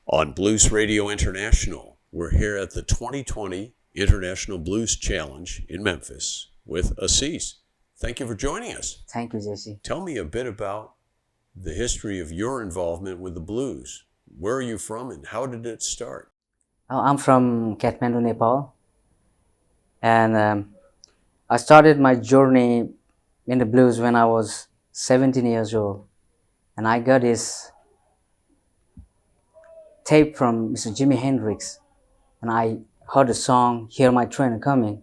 on Blues Radio International. We're here at the 2020 International Blues Challenge in Memphis with Assis. Thank you for joining us. Thank you, Jesse. Tell me a bit about the history of your involvement with the blues. Where are you from and how did it start? I'm from Kathmandu, Nepal, and I started my journey in the blues when I was 17 years old, and I got this tape from Mr. Jimi Hendrix, and I heard the song "Hear My Train Coming,"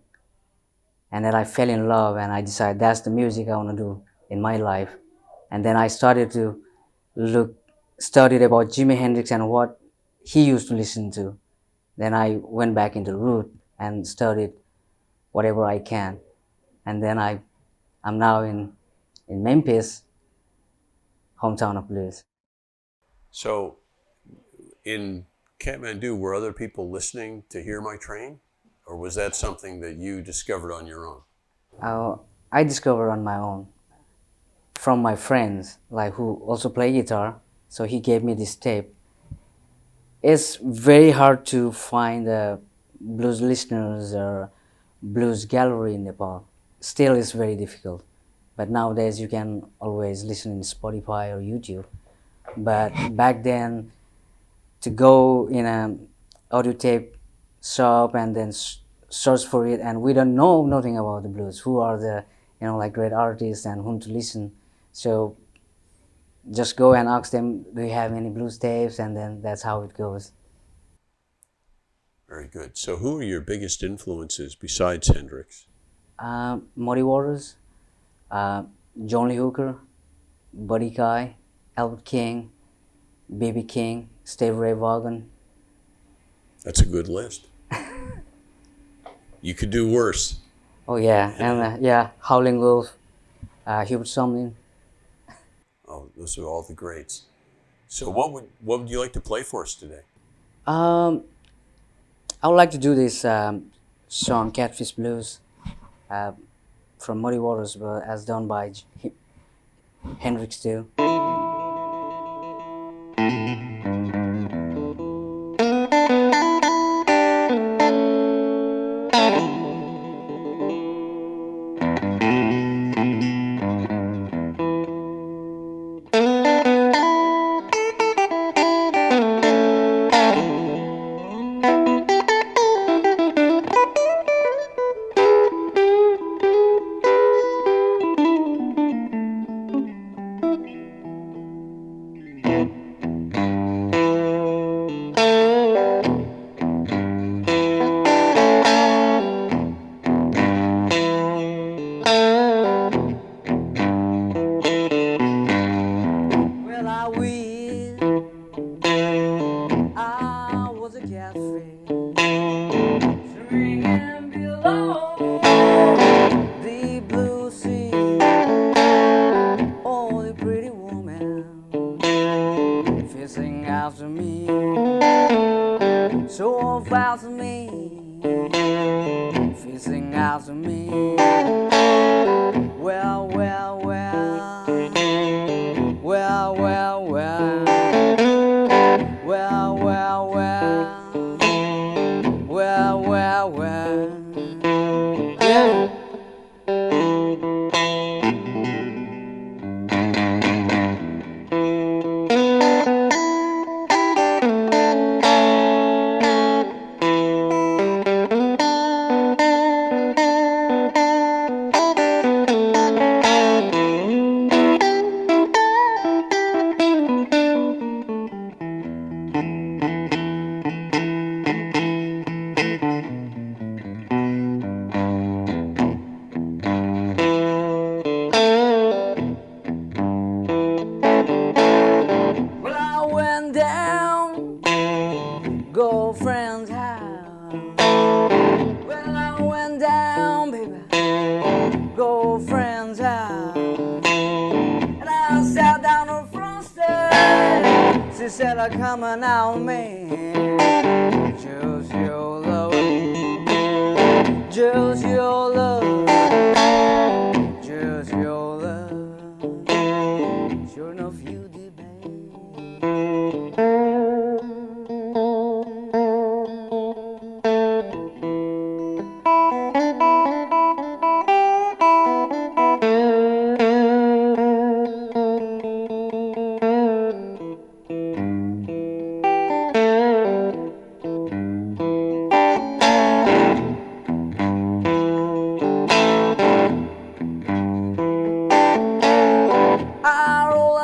and then I fell in love, and I decided that's the music I want to do in my life. And then I started to studied about Jimi Hendrix and what he used to listen to. Then I went back into the root and studied whatever I can. And then I'm now in Memphis, hometown of blues. So in Kathmandu, were other people listening to Hear My Train? Or was that something that you discovered on your own? I discovered on my own from my friends, like who also play guitar. So he gave me this tape. It's very hard to find blues listeners or blues gallery in Nepal. Still, it's very difficult. But nowadays, you can always listen in Spotify or YouTube. But back then, to go in a audio tape shop and then search for it, and we don't know nothing about the blues. Who are the like great artists and whom to listen? So just go and ask them, do you have any blues tapes? And then that's how it goes. Very good. So who are your biggest influences besides Hendrix? Muddy Waters, John Lee Hooker, Buddy Guy, Albert King, B.B. King, Stevie Ray Vaughan. That's a good list. You could do worse. Oh yeah, and Howlin' Wolf, Hubert Sumlin. Oh, those are all the greats. So what would you like to play for us today? I would like to do this song Catfish Blues from Muddy Waters, but as done by Hendrix too.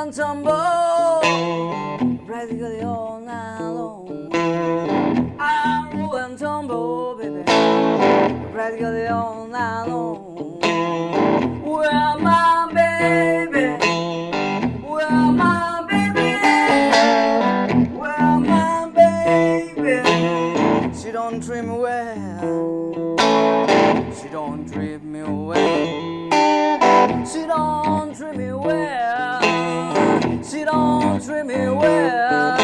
and tumble practically all night long. I roll and tumble, baby, practically all night long. Well, my baby, well, my baby, well, my baby, she don't treat me well. She don't treat me well. She don't treat me well. She don't treat me well.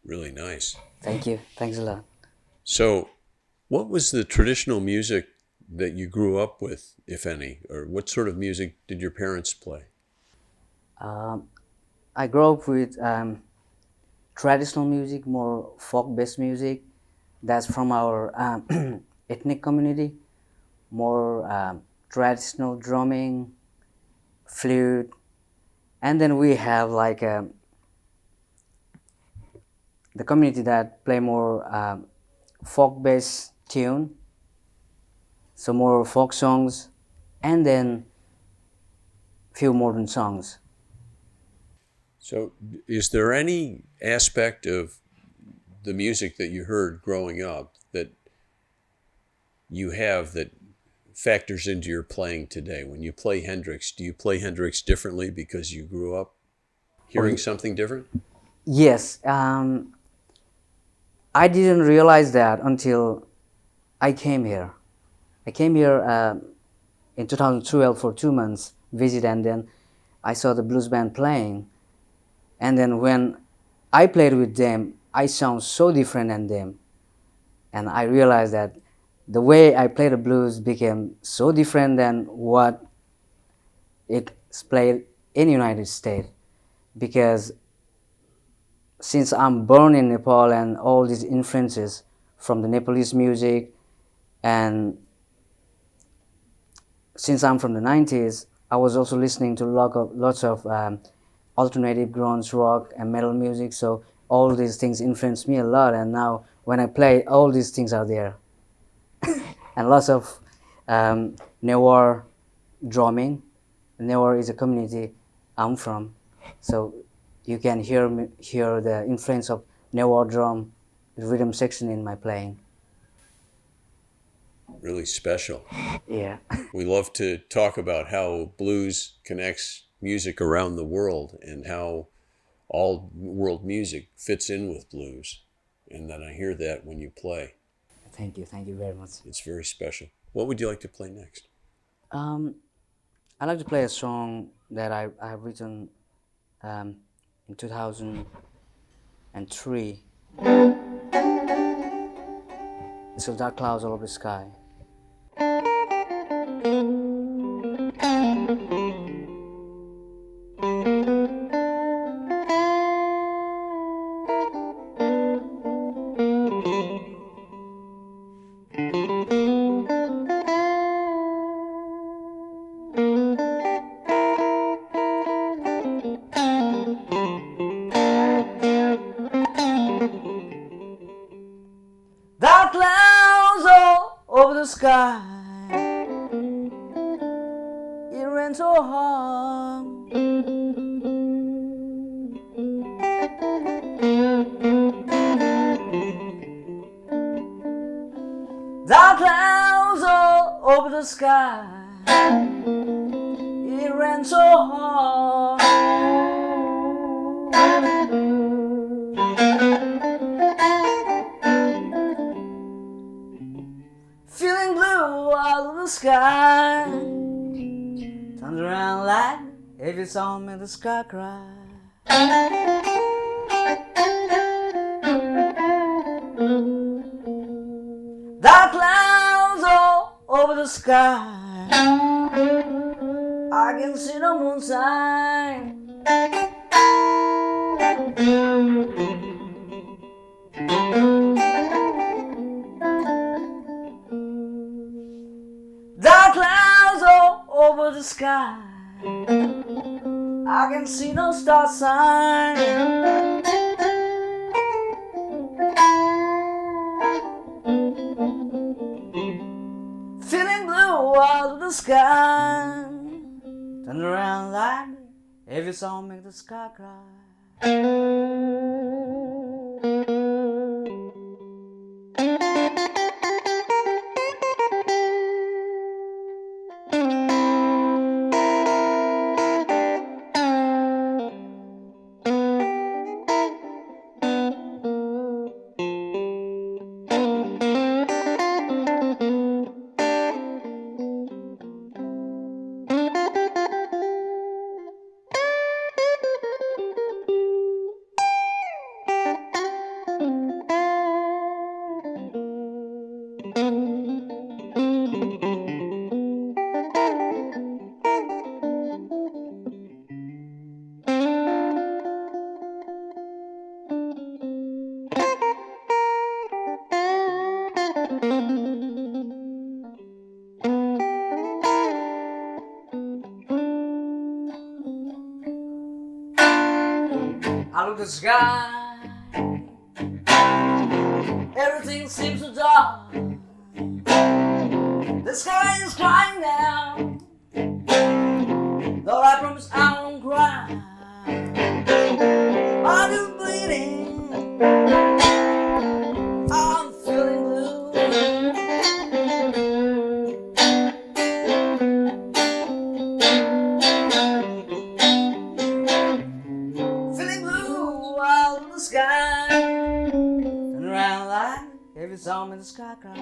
Really nice. Thank you. Thanks a lot. So, what was the traditional music that you grew up with, if any, or what sort of music did your parents play? I grew up with traditional music, more folk-based music. That's from our ethnic community. More traditional drumming, flute, and then we have like the community that play more folk-based tune, so more folk songs, and then few modern songs. So, is there any aspect of the music that you heard growing up that you have that factors into your playing today? When you play Hendrix, do you play Hendrix differently because you grew up hearing something different? Yes, I didn't realize that until I came here. I came here in 2012 for 2 months visit, and then I saw the blues band playing, and then when I played with them, I sound so different than them, and I realized that the way I play the blues became so different than what it's played in United States, because since I'm born in Nepal and all these influences from the Nepalese music, and since I'm from the 90s, I was also listening to lots of alternative grunge, rock, and metal music. So all these things influenced me a lot. And now when I play, all these things are there. And lots of Newar drumming. Newar is a community I'm from. So you can hear the influence of Newar drum rhythm section in my playing. Really special. Yeah. We love to talk about how blues connects music around the world and how all world music fits in with blues. And then I hear that when you play. Thank you very much. It's very special. What would you like to play next? I like to play a song that I have written in 2003. It's called Dark Clouds All Over the Sky. Dark clouds all over the sky. It rains so hard. Dark clouds all over the sky. It rains so hard. Feeling blue all over the sky. Turns around like if you saw me, the sky cry. Dark clouds the sky. I can see the moon shine. Dark clouds all over the sky. I can see no star sign. Feeling blue out of the sky. Turn around like every song makes the sky cry. I look at the sky, everything seems so dark. The sky is crying now. Lord, I promise I won't cry. I'm just bleeding, I'm feeling blue. Feeling blue out of the sky. Turn around like every song in the sky cry.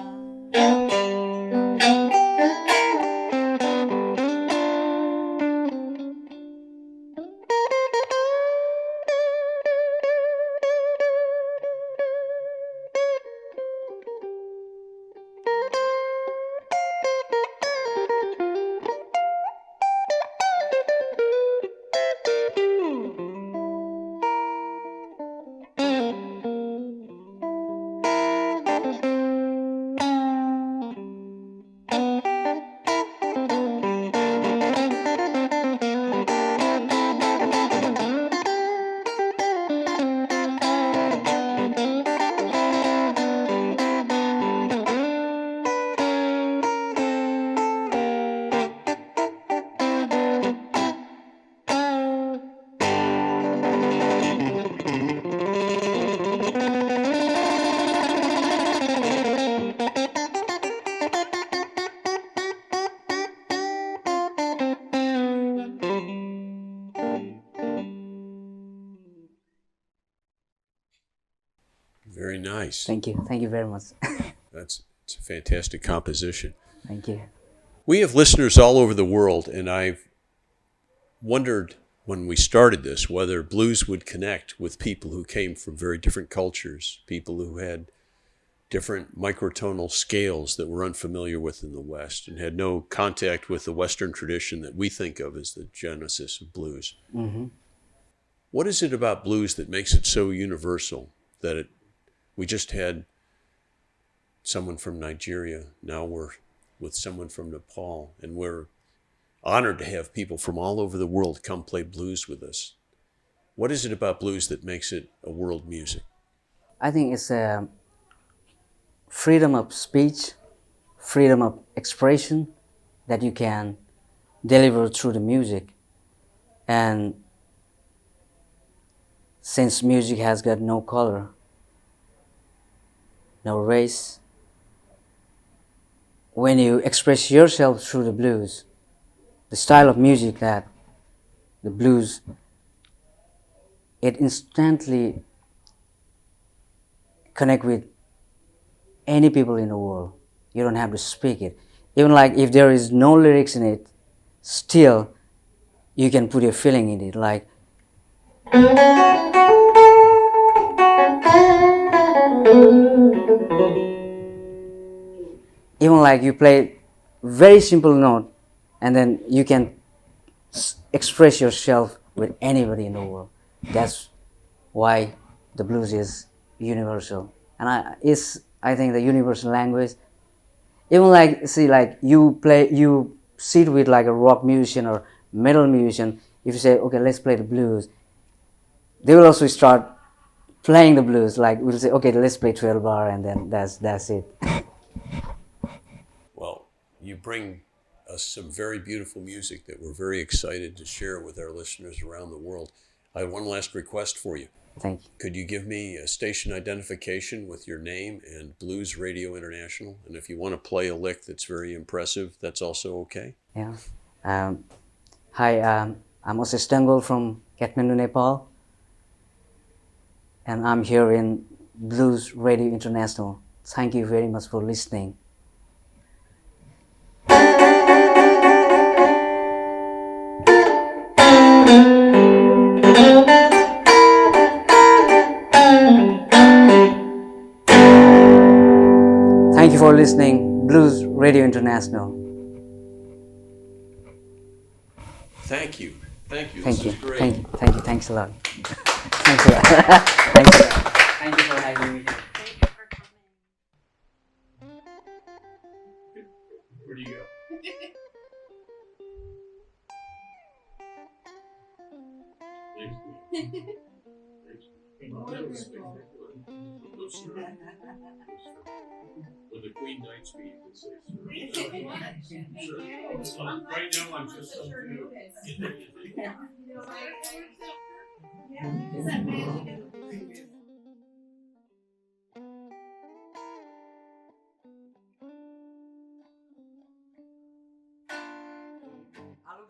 Very nice. Thank you very much. It's a fantastic composition. Thank you. We have listeners all over the world, and I've wondered when we started this whether blues would connect with people who came from very different cultures, people who had different microtonal scales that we're unfamiliar with in the West and had no contact with the Western tradition that we think of as the genesis of blues. Mm-hmm. What is it about blues that makes it so universal that we just had someone from Nigeria, now we're with someone from Nepal, and we're honored to have people from all over the world come play blues with us. What is it about blues that makes it a world music? I think it's a freedom of speech, freedom of expression that you can deliver through the music. And since music has got no color, no race, when you express yourself through the blues, the style of music that the blues, it instantly connect with any people in the world. You don't have to speak it. Even like if there is no lyrics in it, still you can put your feeling in it. Like even like you play very simple note, and then you can express yourself with anybody in the world. That's why the blues is universal, and I think the universal language. Even like see like you sit with like a rock musician or metal musician. If you say okay, let's play the blues, they will also start playing the blues. Like we'll say okay, let's play 12 bar, and then that's it. Well, you bring us some very beautiful music that we're very excited to share with our listeners around the world. I have one last request for you. Thank you. Could you give me a station identification with your name and Blues Radio International? And if you want to play a lick that's very impressive, that's also okay. Yeah. Um, Hi, I'm Oses Tanggol from Kathmandu, Nepal, and I'm here in Blues Radio International. Thank you very much for listening. Thank you for listening, Blues Radio International. Thank you. Thank you. Thank This you. is great. Thank you. Thank you. Thanks a lot. Thanks a lot. Thank you. Thank you for having me. Where do you go? With the Queen Knight speed, you can say right now I'm just so Alô,